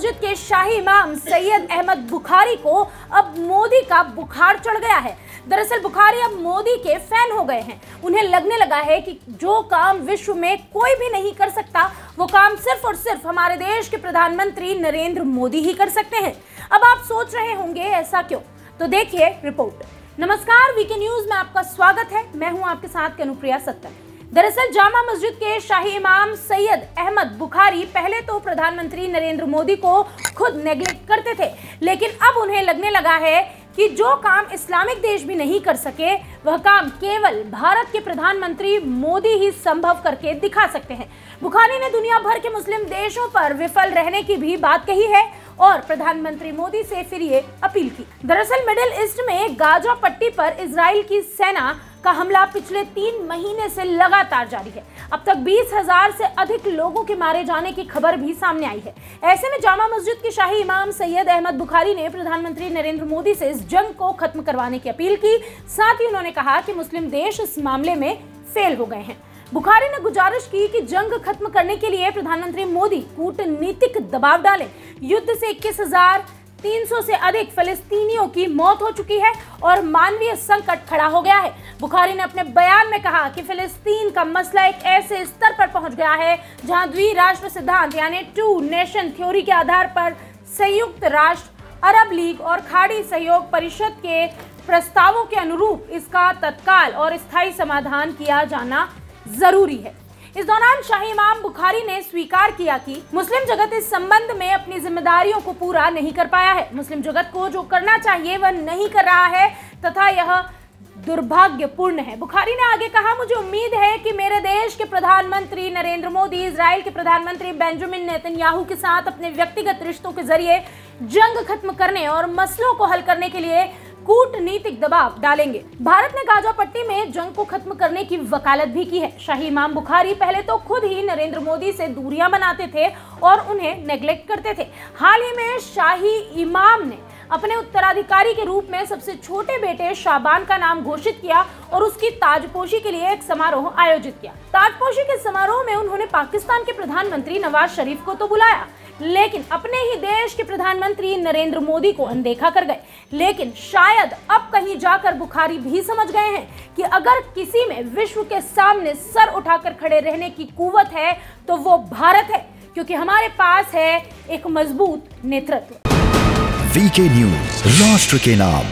मस्जिद के शाही इमाम सैयद अहमद बुखारी को अब मोदी का बुखार चढ़ गया है। दरअसल बुखारी अब मोदी के फैन हो गए हैं। उन्हें लगने लगा है कि जो काम विश्व में कोई भी नहीं कर सकता, वो काम सिर्फ और सिर्फ हमारे देश के प्रधानमंत्री नरेंद्र मोदी ही कर सकते हैं। अब आप सोच रहे होंगे ऐसा क्यों, तो देखिए रिपोर्ट। नमस्कार, वीके न्यूज में आपका स्वागत है। मैं हूं आपके साथ कनुप्रिया सत्तर। दरअसल जामा मस्जिद के शाही इमाम सैयद अहमद बुखारी पहले तो प्रधानमंत्री नरेंद्र मोदी को खुद नेग्लेक्ट करते थे, लेकिन अब उन्हें लगने लगा है कि जो काम इस्लामिक देश भी नहीं कर सके, वह काम केवल भारत के प्रधानमंत्री मोदी ही संभव करके दिखा सकते हैं। बुखारी ने दुनिया भर के मुस्लिम देशों पर विफल रहने की भी बात कही है और प्रधानमंत्री मोदी से फिर ये अपील की। दरअसल मिडिल ईस्ट में गाजा पट्टी पर इजराइल की सेना का हमला पिछले 3 महीने से लगातार जारी है। अब तक 20,000 से अधिक लोगों के मारे जाने की खबर भी सामने आई है। ऐसे में जामा मस्जिद के शाही इमाम सैयद अहमद बुखारी ने प्रधानमंत्री नरेंद्र मोदी से इस जंग को खत्म करवाने की अपील की। साथ ही उन्होंने कहा कि मुस्लिम देश इस मामले में फेल हो गए हैं। बुखारी ने गुजारिश की कि जंग खत्म करने के लिए प्रधानमंत्री मोदी कूटनीतिक दबाव डालें। युद्ध से 21,300 से अधिक फिलिस्तीनियों की मौत हो चुकी है और मानवीय संकट खड़ा हो गया है। बुखारी ने अपने बयान में कहा कि फिलिस्तीन का मसला एक ऐसे स्तर पर पहुंच गया है जहां द्विराष्ट्र सिद्धांत यानी 2 नेशन थ्योरी के आधार पर संयुक्त राष्ट्र, अरब लीग और खाड़ी सहयोग परिषद के प्रस्तावों के अनुरूप इसका तत्काल और स्थायी समाधान किया जाना जरूरी है। इस दौरान शाही इमाम बुखारी ने स्वीकार किया कि मुस्लिम जगत इस संबंध में अपनी जिम्मेदारियों को पूरा नहीं कर पाया है। मुस्लिम जगत को जो करना चाहिए वह नहीं कर रहा है तथा यह दुर्भाग्यपूर्ण है। बुखारी ने आगे कहा, मुझे उम्मीद है कि मेरे देश के प्रधानमंत्री नरेंद्र मोदी इजराइल के प्रधानमंत्री बेंजामिन नेतन्याहू के साथ अपने व्यक्तिगत रिश्तों के जरिए जंग खत्म करने और मसलों को हल करने के लिए कूटनीतिक दबाव डालेंगे। भारत ने गाजा पट्टी में जंग को खत्म करने की वकालत भी की है। शाही इमाम बुखारी पहले तो खुद ही नरेंद्र मोदी से दूरियां बनाते थे और उन्हें नेग्लेक्ट करते थे। हाल ही में शाही इमाम ने अपने उत्तराधिकारी के रूप में सबसे छोटे बेटे शाबान का नाम घोषित किया और उसकी ताजपोशी के लिए एक समारोह आयोजित किया। ताजपोशी के समारोह में उन्होंने पाकिस्तान के प्रधानमंत्री नवाज शरीफ को तो बुलाया, लेकिन अपने ही देश के प्रधानमंत्री नरेंद्र मोदी को अनदेखा कर गए। लेकिन शायद अब कहीं जाकर बुखारी भी समझ गए हैं कि अगर किसी में विश्व के सामने सर उठाकर खड़े रहने की कुव्वत है तो वो भारत है, क्योंकि हमारे पास है एक मजबूत नेतृत्व। वीके न्यूज, राष्ट्र के नाम।